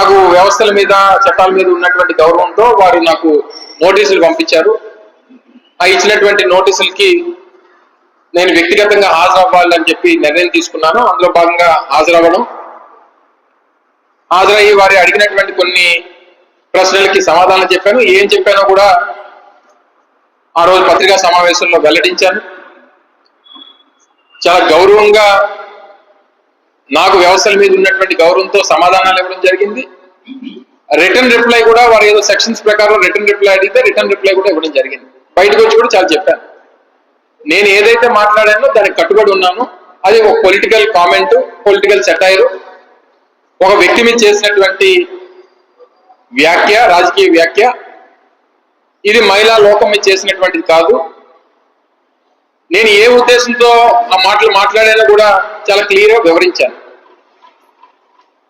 నాకు వ్యవస్థల మీద చట్టాల మీద ఉన్నటువంటి గౌరవంతో వారు నాకు నోటీసులు పంపించారు. ఆ ఇచ్చినటువంటి నోటీసులకి నేను వ్యక్తిగతంగా హాజరవ్వాలని చెప్పి నిర్ణయం తీసుకున్నాను. అందులో భాగంగా హాజరయ్యి వారి అడిగినటువంటి కొన్ని ప్రశ్నలకి సమాధానం చెప్పాను. ఏం చెప్పానో కూడా ఆ రోజు పత్రికా సమావేశంలో వెల్లడించాను. చాలా గౌరవంగా నాకు వ్యవస్థల మీద ఉన్నటువంటి గౌరవంతో సమాధానాలు ఇవ్వడం జరిగింది. రిటర్న్ రిప్లై కూడా వారు ఏదో సెక్షన్స్ ప్రకారం రిటర్న్ రిప్లై అడిగితే రిటర్న్ రిప్లై కూడా ఇవ్వడం జరిగింది. బయటకు వచ్చి కూడా చాలా చెప్పాను. నేను ఏదైతే మాట్లాడానో దానికి కట్టుబడి ఉన్నాను. అది ఒక పొలిటికల్ కామెంట్, పొలిటికల్ సెటైర్, ఒక వ్యక్తి మీద చేసినటువంటి వ్యాఖ్య, రాజకీయ వ్యాఖ్య. ఇది మహిళా లోకం మీద చేసినటువంటిది కాదు. నేను ఏ ఉద్దేశంతో ఆ మాటలు మాట్లాడానో కూడా చాలా క్లియర్గా వివరించాను.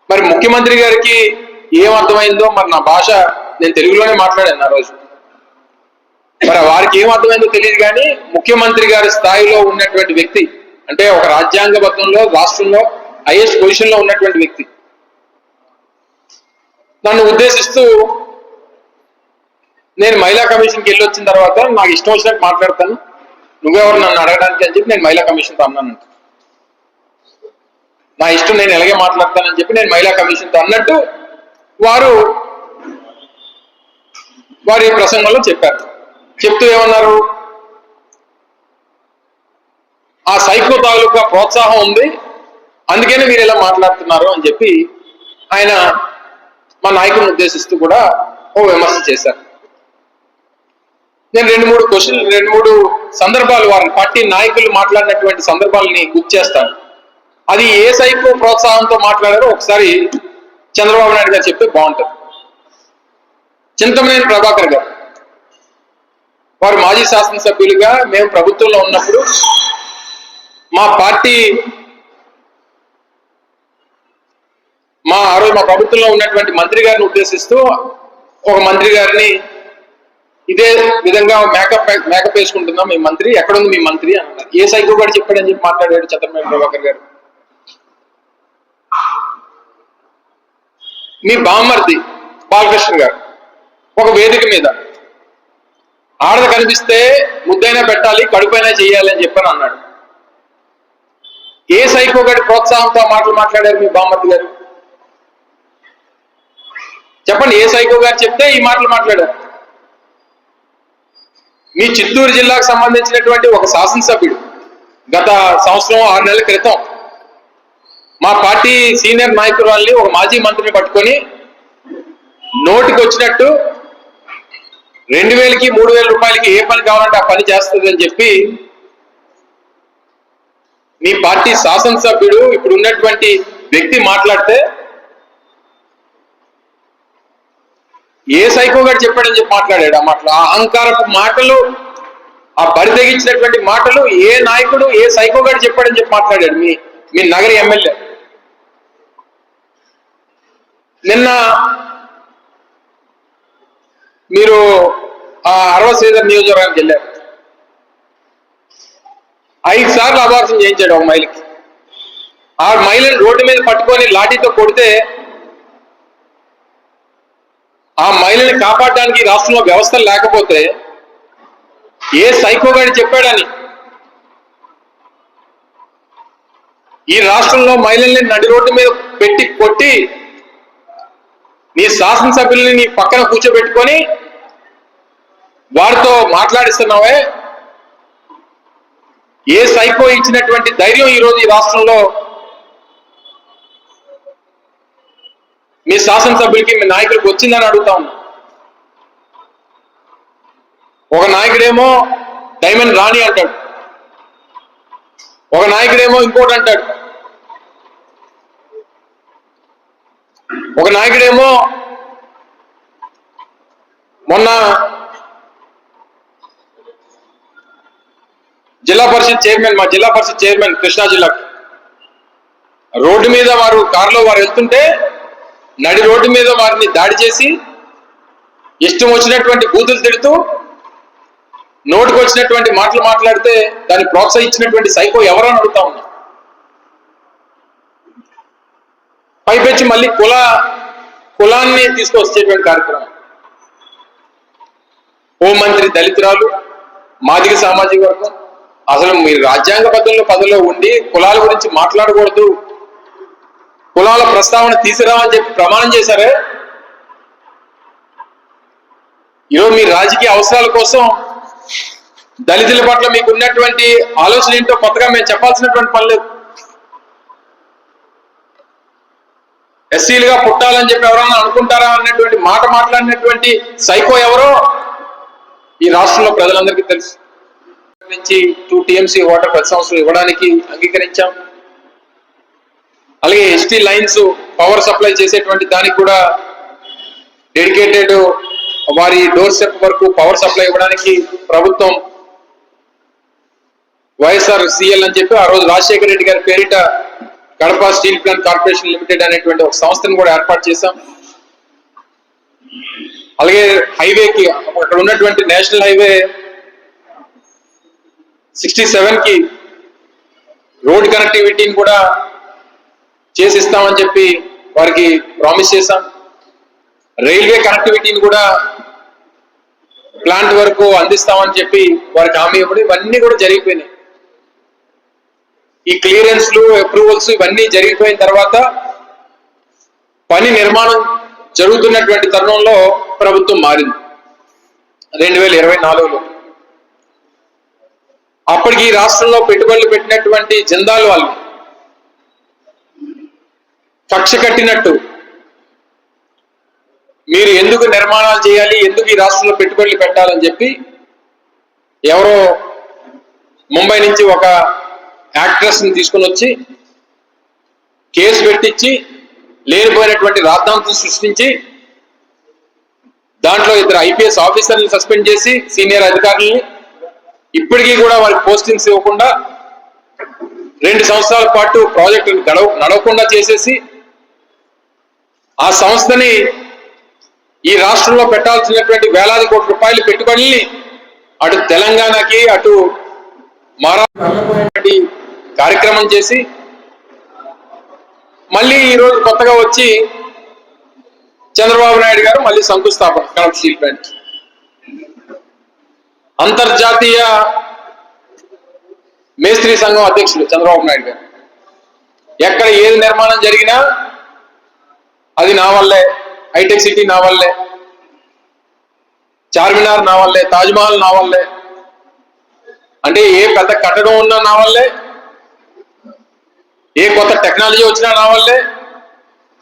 మరి ముఖ్యమంత్రి గారికి ఏం అర్థమైందో, మరి నా భాష నేను తెలుగులోనే మాట్లాడాను ఆ రోజు. మరి వారికి ఏం అర్థమైందో తెలియదు, కానీ ముఖ్యమంత్రి గారి స్థాయిలో ఉన్నటువంటి వ్యక్తి, అంటే ఒక రాజ్యాంగబద్ధంలో రాష్ట్రంలో హైయెస్ట్ పొజిషన్లో ఉన్నటువంటి వ్యక్తి నన్ను ఉద్దేశిస్తూ, నేను మహిళా కమిషన్కి వెళ్ళి వచ్చిన తర్వాత నాకు ఇష్టం వచ్చినట్టు మాట్లాడతాను, నువ్వెవరు నన్ను అడగడానికి అని చెప్పి నేను మహిళా కమిషన్తో అన్నానంట. నా ఇష్టం, నేను ఎలాగే మాట్లాడతానని చెప్పి నేను మహిళా కమిషన్తో అన్నట్టు వారి ప్రసంగంలో చెప్పారు. చెప్తూ ఏమన్నారు, ఆ సైకో తాలూకా ప్రోత్సాహం ఉంది, అందుకనే మీరు ఇలా మాట్లాడుతున్నారు అని చెప్పి ఆయన మా నాయకులను ఉద్దేశిస్తూ కూడా ఓ విమర్శ చేశారు. నేను రెండు మూడు సందర్భాలు వారి పార్టీ నాయకులు మాట్లాడినటువంటి సందర్భాలని గుర్తు చేస్తాను. అది ఏ సైకో ప్రోత్సాహంతో మాట్లాడారో ఒకసారి చంద్రబాబు నాయుడు గారు చెప్తే బాగుంటుంది. చింతమనేని ప్రభాకర్ గారు, వారు మాజీ శాసనసభ్యులుగా మేము ప్రభుత్వంలో ఉన్నప్పుడు మా పార్టీ ఆ రోజు మా ప్రభుత్వంలో ఉన్నటువంటి మంత్రి గారిని ఉద్దేశిస్తూ ఒక మంత్రి గారిని ఇదే విధంగా మేకప్ వేసుకుంటున్నాం, మీ మంత్రి ఎక్కడుంది మీ మంత్రి అన్నారు. ఏ సైకో గారు చెప్పాడని చెప్పి మాట్లాడాడు చంద్రబాబు ప్రభాకర్ గారు. మీ బామ్మర్ది బాలకృష్ణ గారు ఒక వేదిక మీద ఆడద కనిపిస్తే ముద్దైనా పెట్టాలి, కడుపైనా చేయాలి అని చెప్పని అన్నాడు. ఏ సైకో గారి ప్రోత్సాహంతో మాటలు మాట్లాడారు మీ బామ్మర్ది గారు? చెప్పండి, ఏ సైకో గారు చెప్తే ఈ మాటలు మాట్లాడారు? మీ చిత్తూరు జిల్లాకు సంబంధించినటువంటి ఒక శాసనసభ్యుడు గత సంవత్సరం 6 నెలల క్రితం మా పార్టీ సీనియర్ నాయకురాల్ని, ఒక మాజీ మంత్రిని పట్టుకొని నోటికి వచ్చినట్టు 2000కి 3000 రూపాయలకి ఏ పని కావాలంటే ఆ పని చేస్తుంది అని చెప్పి మీ పార్టీ శాసనసభ్యుడు ఇప్పుడు ఉన్నటువంటి వ్యక్తి మాట్లాడితే ఏ సైకో గారు చెప్పాడని చెప్పి మాట్లాడాడు. ఆ మాటలు, ఆ అహంకారపు మాటలు, ఆ బరి తెగించినటువంటి మాటలు ఏ నాయకుడు, ఏ సైకో గారు చెప్పాడని చెప్పి మాట్లాడాడు మీ నగర ఎమ్మెల్యే. నిన్న మీరు ఆ 60 శ్రీధర్ నియోజకవర్గానికి వెళ్ళారు. 5 సార్లు అబార్షన్ చేయించాడు ఒక మహిళకి. ఆ మహిళని రోడ్డు మీద పట్టుకొని లాఠీతో కొడితే ఆ మహిళని కాపాడడానికి రాష్ట్రంలో వ్యవస్థలు లేకపోతే ఏ సైకో గారు చెప్పాడని ఈ రాష్ట్రంలో మహిళల్ని నడి రోడ్డు మీద పెట్టి కొట్టి నీ శాసనసభ్యుల్ని నీ పక్కన కూర్చోబెట్టుకొని వారితో మాట్లాడిస్తున్నావే, ఏ సైకో ఇచ్చినటువంటి ధైర్యం ఈరోజు ఈ రాష్ట్రంలో మీ శాసనసభ్యులకి, మీ నాయకులకు వచ్చిందని అడుగుతా ఉన్నా. ఒక నాయకుడేమో డైమండ్ రాణి అంటాడు, ఒక నాయకుడేమో ఇంకోటి అంటాడు, ఒక నాయకుడేమో మొన్న మా జిల్లా పరిషత్ చైర్మన్ కృష్ణా జిల్లాకి రోడ్డు మీద కారులో వారు వెళ్తుంటే నడి రోడ్డు మీద వారిని దాడి చేసి ఇష్టం వచ్చినటువంటి బూతులు తిడుతూ నోటికి వచ్చినటువంటి మాటలు మాట్లాడితే దాన్ని ప్రోత్సహించినటువంటి సైకో ఎవరని అడుగుతా ఉన్నా. పైపెచ్చి మళ్ళీ కులాన్ని తీసుకొచ్చేటువంటి కార్యక్రమం. హోంమంత్రి దళితురాలు, మాదిగ సామాజిక వర్గం. అసలు మీరు రాజ్యాంగబద్ధంలో పదవిలో ఉండి కులాల గురించి మాట్లాడకూడదు, కులాల ప్రస్తావన తీసిరావని చెప్పి ప్రమాణం చేశారే. ఈరోజు మీ రాజకీయ అవసరాల కోసం దళితుల పట్ల మీకు ఉన్నటువంటి ఆలోచన ఏంటో కొత్తగా మేము చెప్పాల్సినటువంటి పని లేదు. ఎస్సీలుగా పుట్టాలని చెప్పి ఎవరన్నా అనుకుంటారా అన్నటువంటి మాట మాట్లాడినటువంటి సైకో ఎవరో ఈ రాష్ట్రంలో ప్రజలందరికీ తెలుసు. నుంచి 2 TMC వాటర్ ప్రతి సంవత్సరం ఇవ్వడానికి అంగీకరించాం. అలాగే ఎస్టీ లైన్స్ పవర్ సప్లై చేసేటువంటి దానికి కూడా డెడికేటెడ్ వారి డోర్ స్టెప్ వరకు పవర్ సప్లై ఇవ్వడానికి ప్రభుత్వం YSRCL అని చెప్పి ఆ రోజు రాజశేఖర రెడ్డి గారి పేరిట Kadapa steel plant corporation limited అనేటువంటి ఒక సంస్థను కూడా ఏర్పాటు చేశాం. అలాగే హైవేకి అక్కడ ఉన్నటువంటి నేషనల్ హైవే 67కి రోడ్ కనెక్టివిటీని కూడా చేసిస్తామని చెప్పి వారికి ప్రామిస్ చేశాం. రైల్వే కనెక్టివిటీని కూడా ప్లాంట్ వరకు అందిస్తామని చెప్పి వారికి హామీ ఇవ్వడం, ఇవన్నీ కూడా జరిగిపోయినాయి. ఈ క్లియరెన్స్లు, అప్రూవల్స్ ఇవన్నీ జరిగిపోయిన తర్వాత పని నిర్మాణం జరుగుతున్నటువంటి తరుణంలో ప్రభుత్వం మారింది 2024లో. అప్పటికి ఈ రాష్ట్రంలో పెట్టుబడులు పెట్టినటువంటి జిందాల్ వాళ్ళు కక్ష కట్టినట్టు మీరు ఎందుకు నిర్మాణాలు చేయాలి, ఎందుకు ఈ రాష్ట్రంలో పెట్టుబడులు పెట్టాలని చెప్పి ఎవరో ముంబై నుంచి ఒక యాక్ట్రెస్ ని తీసుకుని వచ్చి కేసు పెట్టించి లేనిపోయినటువంటి రాద్ధాంతం సృష్టించి దాంట్లో 2 IPS ఆఫీసర్ని సస్పెండ్ చేసి సీనియర్ అధికారులని ఇప్పటికీ కూడా వారికి పోస్టింగ్స్ ఇవ్వకుండా 2 సంవత్సరాల పాటు ప్రాజెక్టు నడవకుండా చేసేసి ఆ సంస్థని ఈ రాష్ట్రంలో పెట్టాల్సినటువంటి వేలాది కోట్ల రూపాయలు పెట్టుబడుల్ని అటు తెలంగాణకి అటు మహారాష్ట్ర కార్యక్రమం చేసి మళ్ళీ ఈరోజు కొత్తగా వచ్చి చంద్రబాబు నాయుడు గారు మళ్ళీ శంకుస్థాపన కడప స్టీల్ ప్లాంట్. అంతర్జాతీయ మేస్త్రీ సంఘం అధ్యక్షులు చంద్రబాబు నాయుడు గారు. ఎక్కడ ఏది నిర్మాణం జరిగినా అది నా వల్లే, హైటెక్ సిటీ నా వల్లే, చార్మినార్ నా వల్లే, తాజ్మహల్ నా వల్లే, అంటే ఏ పెద్ద కట్టడం ఉన్నా నా వల్లే, ఏ కొత్త టెక్నాలజీ వచ్చినా నా వల్లే,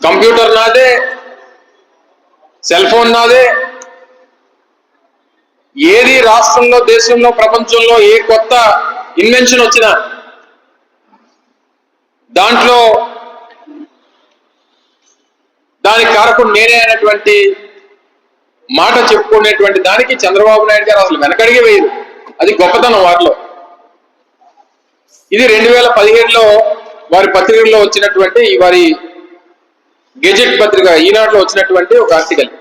కంప్యూటర్ నాదే, సెల్ ఫోన్ నాదే. ఏది రాష్ట్రంలో, దేశంలో, ప్రపంచంలో ఏ కొత్త ఇన్వెన్షన్ వచ్చినా దాంట్లో దానికి కారకుడు నేనే అనేటువంటి మాట చెప్పుకునేటువంటి దానికి చంద్రబాబు నాయుడు గారు అసలు వెనకడిగే వేయదు. అది గొప్పతనం వారిలో. ఇది 2017లో వారి పత్రికల్లో వచ్చినటువంటి, వారి గెజెట్ పత్రిక ఈనాడులో వచ్చినటువంటి ఒక ఆర్టికల్.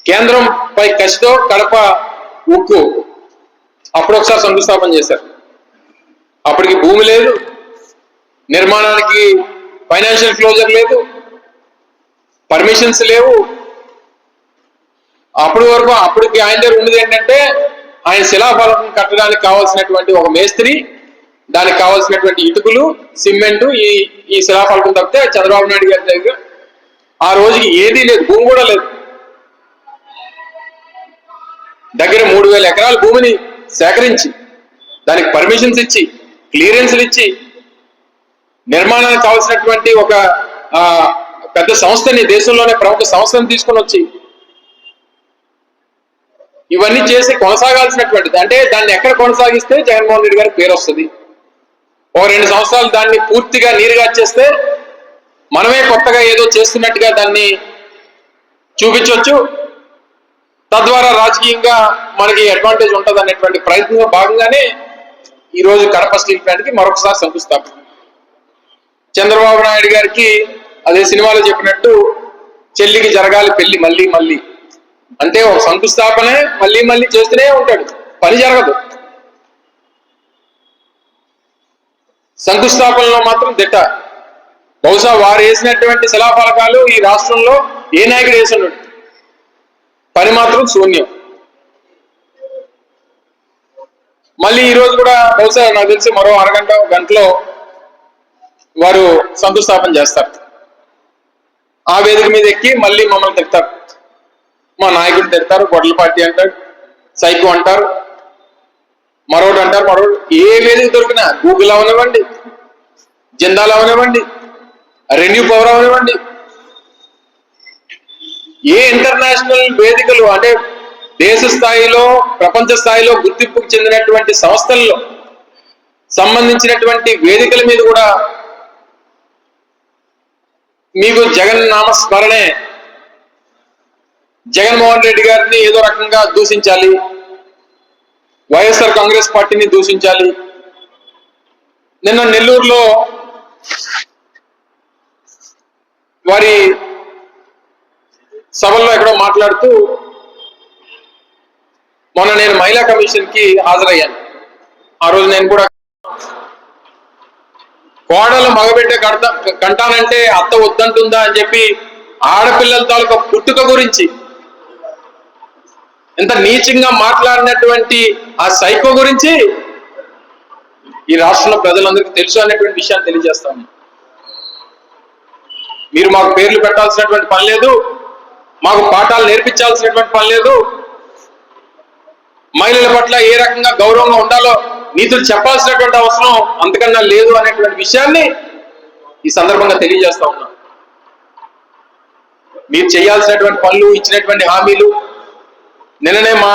కేంద్రం పై కసితో కడప ఉక్కు అప్పుడు ఒకసారి శంకుస్థాపన చేశారు. అప్పటికి భూమి లేదు, నిర్మాణానికి ఫైనాన్షియల్ క్లోజర్ లేదు, పర్మిషన్స్ లేవు. అప్పటి వరకు అప్పటికి ఆయన దగ్గర ఉన్నది ఏంటంటే ఆయన శిలాఫలకం కట్టడానికి కావాల్సినటువంటి ఒక మేస్త్రి, దానికి కావాల్సినటువంటి ఇటుకలు, సిమెంటు, ఈ శిలాఫలకం తప్పితే చంద్రబాబు నాయుడు గారి దగ్గర ఆ రోజుకి ఏదీ లేదు, భూమి కూడా లేదు. దగ్గర 3000 ఎకరాల భూమిని సేకరించి దానికి పర్మిషన్స్ ఇచ్చి క్లియరెన్స్లు ఇచ్చి నిర్మాణానికి కావాల్సినటువంటి ఒక పెద్ద సంస్థని, దేశంలోనే ప్రముఖ సంస్థని తీసుకొని వచ్చి ఇవన్నీ చేసి కొనసాగాల్సినటువంటిది. అంటే దాన్ని ఎక్కడ కొనసాగిస్తే జగన్మోహన్ రెడ్డి గారికి పేరు వస్తుంది. ఒక 2 సంవత్సరాలు దాన్ని పూర్తిగా నీరుగా చేస్తే మనమే కొత్తగా ఏదో చేస్తున్నట్టుగా దాన్ని చూపించవచ్చు. తద్వారా రాజకీయంగా మనకి అడ్వాంటేజ్ ఉంటుంది అనేటువంటి ప్రయత్నంలో భాగంగానే ఈరోజు కడప స్టీల్ ప్లాంట్ కి మరొకసారి శంకుస్థాపన. చంద్రబాబు నాయుడు గారికి అదే సినిమాలో చెప్పినట్టు చెల్లికి జరగాలి పెళ్లి మళ్ళీ మళ్ళీ, అంటే ఒక శంకుస్థాపనే మళ్ళీ మళ్ళీ చేస్తూనే ఉంటాడు, పని జరగదు. శంకుస్థాపనలో మాత్రం దిట్ట. బహుశా వారు వేసినటువంటి శిలాఫలకాలు ఈ రాష్ట్రంలో ఏ నాయకుడు వేసినాడు, పని మాత్రం శూన్యం. మళ్ళీ ఈ రోజు కూడా బహుశా నాకు తెలిసి మరో గంటలో వారు శంకుస్థాపన చేస్తారు. ఆ వేదిక మీద ఎక్కి మళ్ళీ మమ్మల్ని తిడతారు, మా నాయకుడు తిడతారు, గొడ్ల పార్టీ అంటారు, సైకో అంటారు, మరొకటి అంటారు, మరొకటి. ఏ వేదిక దొరికినా గూగుల్ అవనివ్వండి, జెండాలు అవనివ్వండి, రెన్యూ పవర్ అవనివ్వండి, ఏ ఇంటర్నేషనల్ వేదికలు అంటే దేశ స్థాయిలో ప్రపంచ స్థాయిలో గుర్తింపుకు చెందినటువంటి సంస్థల్లో సంబంధించినటువంటి వేదికల మీద కూడా మీకు జగన్ నామస్మరణే, జగన్మోహన్ రెడ్డి గారిని ఏదో రకంగా దూషించాలి, వైఎస్ఆర్ కాంగ్రెస్ పార్టీని దూషించాలి. నిన్న నెల్లూరులో వారి సభల్లో ఎక్కడో మాట్లాడుతూ, మొన్న నేను మహిళా కమిషన్ కి హాజరయ్యాను. ఆ రోజు నేను కూడా కోడలు మగబిడ్డ కంటానంటే అత్త వద్దంటుందా అని చెప్పి ఆడపిల్లల తాలూకా పుట్టుక గురించి ఎంత నీచంగా మాట్లాడినటువంటి ఆ సైకో గురించి ఈ రాష్ట్రంలో ప్రజలందరికీ తెలుసు అనేటువంటి విషయాన్ని తెలియజేస్తాను. మీరు మాకు పేర్లు పెట్టాల్సినటువంటి పని లేదు, మాకు పాఠాలు నేర్పించాల్సినటువంటి పని లేదు, మహిళల పట్ల ఏ రకంగా గౌరవంగా ఉండాలో నీతులు చెప్పాల్సినటువంటి అవసరం అంతకన్నా లేదు అనేటువంటి విషయాన్ని ఈ సందర్భంగా తెలియజేస్తా ఉన్నా. మీరు చేయాల్సినటువంటి పనులు, ఇచ్చినటువంటి హామీలు, నిన్ననే మా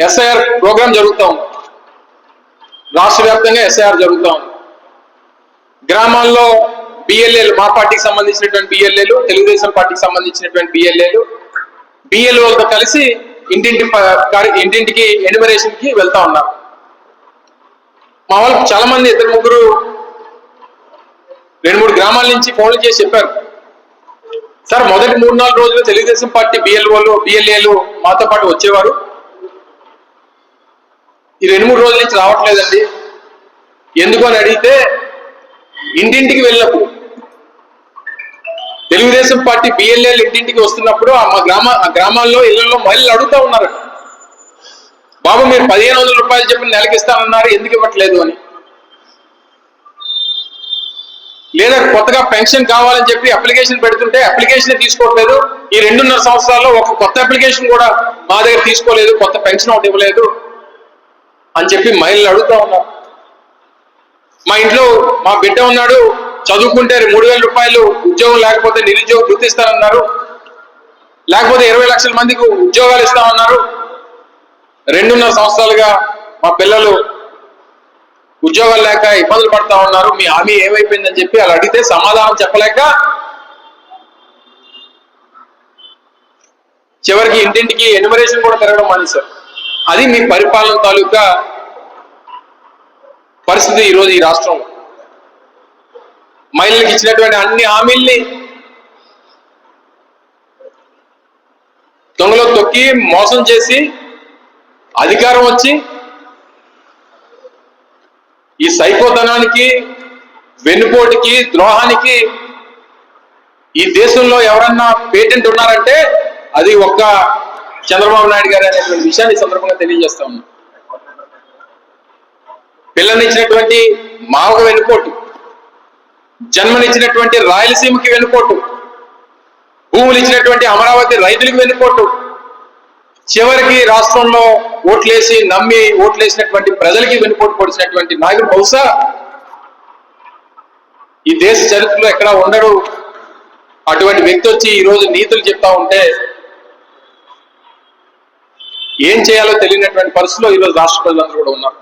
ఎస్ఐఆర్ ప్రోగ్రాం జరుగుతూ ఉంది, రాష్ట్ర వ్యాప్తంగా ఎస్ఐఆర్ జరుగుతూ ఉంది. గ్రామాల్లో బిఎల్ఏలు, మా పార్టీకి సంబంధించినటువంటి బిఎల్ఏలు, తెలుగుదేశం పార్టీకి సంబంధించినటువంటి బిఎల్ఓలతో కలిసి ఇంటింటికి ఎన్యుమరేషన్ కి వెళ్తా ఉన్నారు. మా వాళ్ళకి చాలా మంది 2-3 గ్రామాల నుంచి ఫోన్లు చేసి చెప్పారు, సార్ మొదటి 3-4 రోజులు తెలుగుదేశం పార్టీ బిఎల్ఏలు మాతో పాటు వచ్చేవారు, ఈ 2-3 రోజుల నుంచి రావట్లేదండి. ఎందుకు అని అడిగితే, ఇంటింటికి వెళ్ళినప్పుడు తెలుగుదేశం పార్టీ బిఎల్ఏలు ఇంటింటికి వస్తున్నప్పుడు ఆ గ్రామాల్లో ఇళ్లలో మహిళలు అడుగుతా ఉన్నారు, బాబు మీరు 1500 రూపాయలు చెప్పి నెలకి ఇస్తానన్నారు, ఎందుకు ఇవ్వట్లేదు అని. లేదా కొత్తగా పెన్షన్ కావాలని చెప్పి అప్లికేషన్ పెడుతుంటే అప్లికేషన్ తీసుకోవట్లేదు, ఈ 2.5 సంవత్సరాల్లో ఒక కొత్త అప్లికేషన్ కూడా మా దగ్గర తీసుకోలేదు, కొత్త పెన్షన్ ఒకటి ఇవ్వలేదు అని చెప్పి మహిళలు అడుగుతా ఉన్నారు. మా ఇంట్లో మా బిడ్డ ఉన్నాడు, చదువుకుంటే 3000 రూపాయలు ఉద్యోగం లేకపోతే నిరుద్యోగం గుర్తిస్తారన్నారు, లేకపోతే 20 లక్షల మందికి ఉద్యోగాలు ఇస్తామన్నారు, 2.5 సంవత్సరాలుగా మా పిల్లలు ఉద్యోగాలు లేక ఇబ్బందులు పడతా ఉన్నారు, మీ హామీ ఏమైపోయిందని చెప్పి అలా అడిగితే సమాధానం చెప్పలేక చివరికి ఇంటింటికి ఎన్యుమరేషన్ కూడా తిరగడం మానేశారు. అది మీ పరిపాలన తాలూకా పరిస్థితి ఈరోజు ఈ రాష్ట్రంలో. మహిళలకు ఇచ్చినటువంటి అన్ని హామీల్ని దొంగలో తొక్కి మోసం చేసి అధికారం వచ్చి ఈ సైకోతనానికి, వెన్నుపోటుకి, ద్రోహానికి ఈ దేశంలో ఎవరన్నా పేటెంట్ ఉన్నారంటే అది ఒక్క చంద్రబాబు నాయుడు గారు అనేటువంటి విషయాన్ని ఈ సందర్భంగా తెలియజేస్తా ఉన్నాం. పిల్లనిచ్చినటువంటి మావకు వెన్నుపోటు, జన్మనిచ్చినటువంటి రాయలసీమకి వెన్నుపోటు, భూములు ఇచ్చినటువంటి అమరావతి రైతులకు వెన్నుపోటు, చివరికి రాష్ట్రంలో ఓట్లేసి నమ్మి ఓట్లేసినటువంటి ప్రజలకి వెన్నుపోటు పొడిచినటువంటి నాయకుడు బహుశా ఈ దేశ చరిత్రలో ఎక్కడా ఉండడు. అటువంటి వ్యక్తి వచ్చి ఈరోజు నీతులు చెప్తా ఉంటే ఏం చేయాలో తెలియనటువంటి పరిస్థితిలో ఈరోజు రాష్ట్ర ప్రజలందరూ కూడా ఉన్నారు.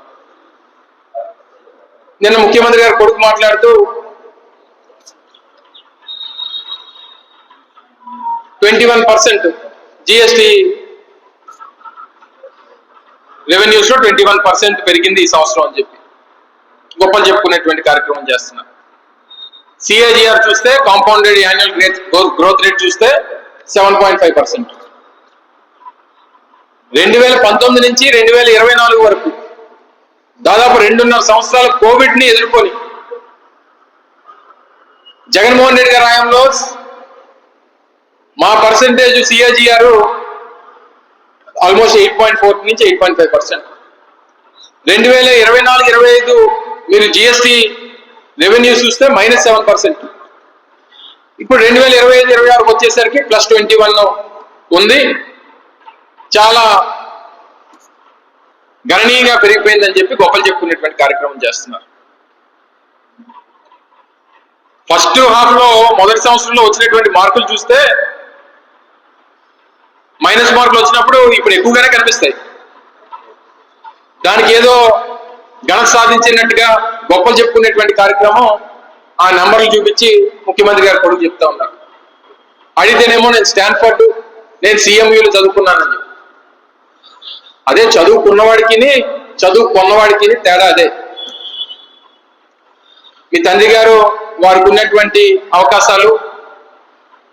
నిన్న ముఖ్యమంత్రి గారు కొడుకు మాట్లాడుతూ 21% జిఎస్టి రెవెన్యూస్ లో 21% పెరిగింది ఈ సంవత్సరం అని చెప్పి గొప్పలు చెప్పుకునేటువంటి కార్యక్రమం చేస్తున్నారు. సిఏజిఆర్ చూస్తే, కాంపౌండెడ్ యాన్యువల్ గ్రోత్ రేట్ చూస్తే 7.5%. 2019 నుంచి 2024 వరకు దాదాపు 2.5 సంవత్సరాల కోవిడ్ ని ఎదుర్కొని జగన్మోహన్ రెడ్డి గారి హయాంలో మా పర్సెంటేజ్ సిఏజిఆర్ ఆల్మోస్ట్ 8.4 నుంచి 8.5%. 2024-25 మీరు జిఎస్టి రెవెన్యూ చూస్తే -7%. ఇప్పుడు 2025-26 వచ్చేసరికి +21 ఉంది. చాలా గణనీయంగా పెరిగిపోయిందని చెప్పి గొప్పలు చెప్పుకునేటువంటి కార్యక్రమం చేస్తున్నారు. ఫస్ట్ హాఫ్ లో మొదటి సంవత్సరంలో వచ్చినటువంటి మార్కులు చూస్తే మైనస్ మార్కులు వచ్చినప్పుడు ఇప్పుడు ఎక్కువగానే కనిపిస్తాయి. దానికి ఏదో ఘనత సాధించినట్టుగా గొప్పలు చెప్పుకునేటువంటి కార్యక్రమం ఆ నంబర్లు చూపించి ముఖ్యమంత్రి గారు కొడుకు చెప్తా ఉన్నారు. అడిగితేనేమో నేను స్టాన్ఫర్డ్, నేను CMUలో చదువుకున్నానని చెప్పి. అదే చదువుకున్నవాడికి చదువుకున్నవాడికి తేడా అదే. మీ తండ్రి గారు వారికి ఉన్నటువంటి అవకాశాలు,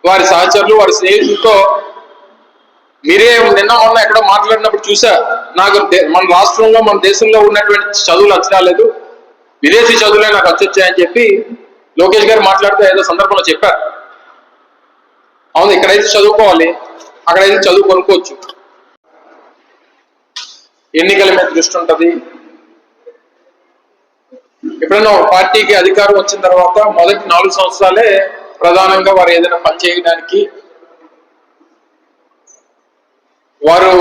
వారి సహచరులు, వారి స్నేహితులతో మీరే నిన్న మొన్న ఎక్కడో మాట్లాడినప్పుడు చూసా, నాకు మన రాష్ట్రంలో మన దేశంలో ఉన్నటువంటి చదువులు వచ్చి రాలేదు, విదేశీ చదువులే నాకు వచ్చొచ్చాయని చెప్పి లోకేష్ గారు మాట్లాడితే ఏదో సందర్భంలో చెప్పారు. అవును, ఇక్కడైతే చదువుకోవాలి, అక్కడైతే చదువు కొనుక్కోవచ్చు. ఎన్నికల మీద దృష్టి ఉంటుంది. ఎప్పుడైనా ఒక పార్టీకి అధికారం వచ్చిన తర్వాత మొదటి 4 సంవత్సరాలే ప్రధానంగా వారు ఏదైనా పని చేయడానికి, వారు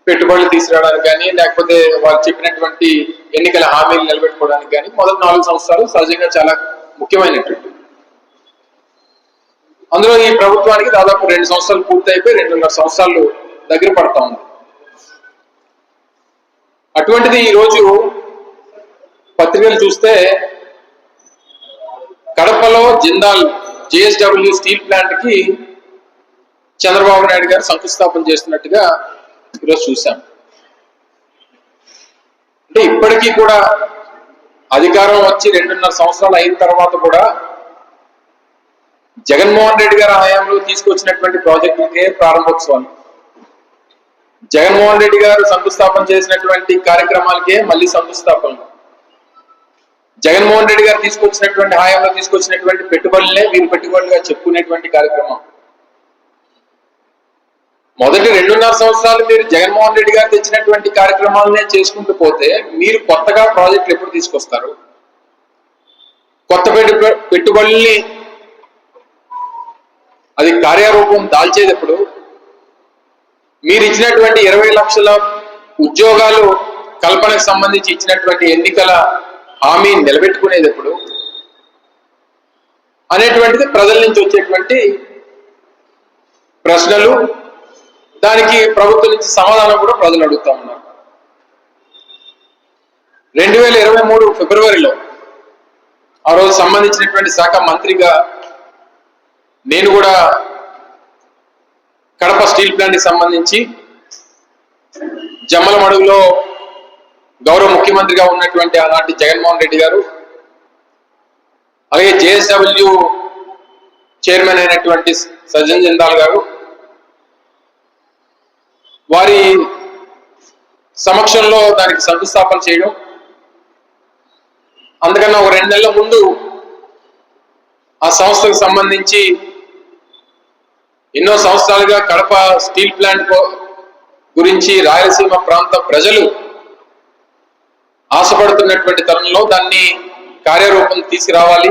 పెట్టుబడులు తీసుకురావడానికి కానీ, లేకపోతే వారు చెప్పినటువంటి ఎన్నికల హామీలు నిలబెట్టుకోవడానికి కానీ మొదటి 4 సంవత్సరాలు సహజంగా చాలా ముఖ్యమైనటువంటి. అందులో ఈ ప్రభుత్వానికి దాదాపు 2 సంవత్సరాలు పూర్తయిపోయి 2.5 సంవత్సరాలు దగ్గర పడతా ఉంది. అటువంటిది ఈరోజు పత్రికలు చూస్తే కడపలో జిందాల్ JSW స్టీల్ ప్లాంట్ కి చంద్రబాబు నాయుడు గారు శంకుస్థాపన చేస్తున్నట్టుగా ఈరోజు చూశాం. అంటే ఇప్పటికీ కూడా అధికారం వచ్చి 2.5 సంవత్సరాలు అయిన తర్వాత కూడా జగన్మోహన్ రెడ్డి గారి హయాంలో తీసుకొచ్చినటువంటి ప్రాజెక్టులకే ప్రారంభోత్సవాలు, జగన్మోహన్ రెడ్డి గారు శంకుస్థాపన చేసినటువంటి కార్యక్రమాలకే మళ్ళీ శంకుస్థాపన, జగన్మోహన్ రెడ్డి గారు తీసుకొచ్చినటువంటి హయాంలో తీసుకొచ్చినటువంటి పెట్టుబడులనే వీరు పెట్టుబడులుగా చెప్పుకునేటువంటి కార్యక్రమం. మొదటి 2.5 సంవత్సరాలు మీరు జగన్మోహన్ రెడ్డి గారు తెచ్చినటువంటి కార్యక్రమాలనే చేసుకుంటూ పోతే మీరు కొత్తగా ప్రాజెక్టులు ఎప్పుడు తీసుకొస్తారు? కొత్త పెట్టుబడుల్ని అది కార్యరూపం దాల్చేటప్పుడు, మీరు ఇచ్చినటువంటి 20 లక్షల ఉద్యోగాలు కల్పనకు సంబంధించి ఇచ్చినటువంటి ఎన్నికల హామీ నిలబెట్టుకునేటప్పుడు అనేటువంటిది ప్రజల నుంచి వచ్చేటువంటి ప్రశ్నలు. దానికి ప్రభుత్వం నుంచి సమాధానం కూడా ప్రజలు అడుగుతా ఉన్నారు. 2023 ఫిబ్రవరిలో ఆ రోజు సంబంధించినటువంటి శాఖ మంత్రిగా నేను కూడా కడప స్టీల్ ప్లాంట్ కి సంబంధించి జమ్మలమడుగులో గౌరవ ముఖ్యమంత్రిగా ఉన్నటువంటి ఆనాటి జగన్మోహన్ రెడ్డి గారు, అలాగే JSW చైర్మన్ అయినటువంటి సజ్జన్ జిందాల్ గారు, వారి సమక్షంలో దానికి శంకుస్థాపన చేయడం, అందుకన్నా ఒక 2 నెలల ముందు ఆ సంస్థకు సంబంధించి ఎన్నో సంవత్సరాలుగా కడప స్టీల్ ప్లాంట్ గురించి రాయలసీమ ప్రాంత ప్రజలు ఆశపడుతున్నటువంటి తరుణంలో దాన్ని కార్యరూపం తీసుకురావాలి.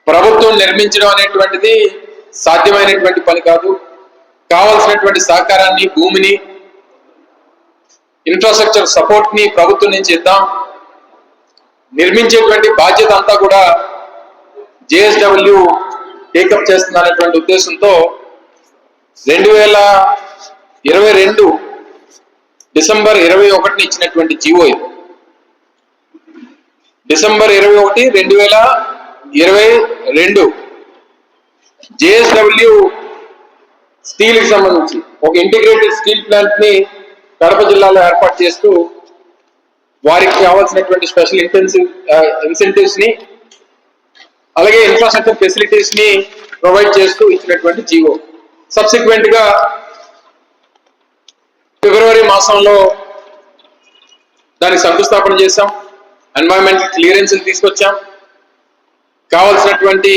ప్రభుత్వం నిర్మించడం అనేటువంటిది సాధ్యమైనటువంటి పని కాదు. కావాల్సినటువంటి సహకారాన్ని, భూమిని, ఇన్ఫ్రాస్ట్రక్చర్ సపోర్ట్ ని ప్రభుత్వం నుంచి ఇద్దాం. నిర్మించేటువంటి బాధ్యత అంతా కూడా JSW టేకప్ చేస్తుందనేటువంటి ఉద్దేశంతో 2022 డిసెంబర్ 21 ఇచ్చినటువంటి జీవో ఇది. డిసెంబర్ 21, 2022 JSW స్టీల్ కి సంబంధించి ఒక ఇంటిగ్రేటెడ్ స్టీల్ ప్లాంట్ ని కడప జిల్లాలో ఏర్పాటు చేస్తూ వారికి కావాల్సినటువంటి స్పెషల్ ఇన్సెంటివ్స్ ని, అలాగే ఇన్ఫ్రాస్ట్రక్చర్ ఫెసిలిటీస్ ని ప్రొవైడ్ చేస్తూ ఇచ్చినటువంటి జీవో. సబ్సిక్వెంట్ గా ఫిబ్రవరి మాసంలో దానికి శంకుస్థాపన చేశాం. ఎన్వైరన్మెంటల్ క్లియరెన్స్ తీసుకొచ్చాం, కావాల్సినటువంటి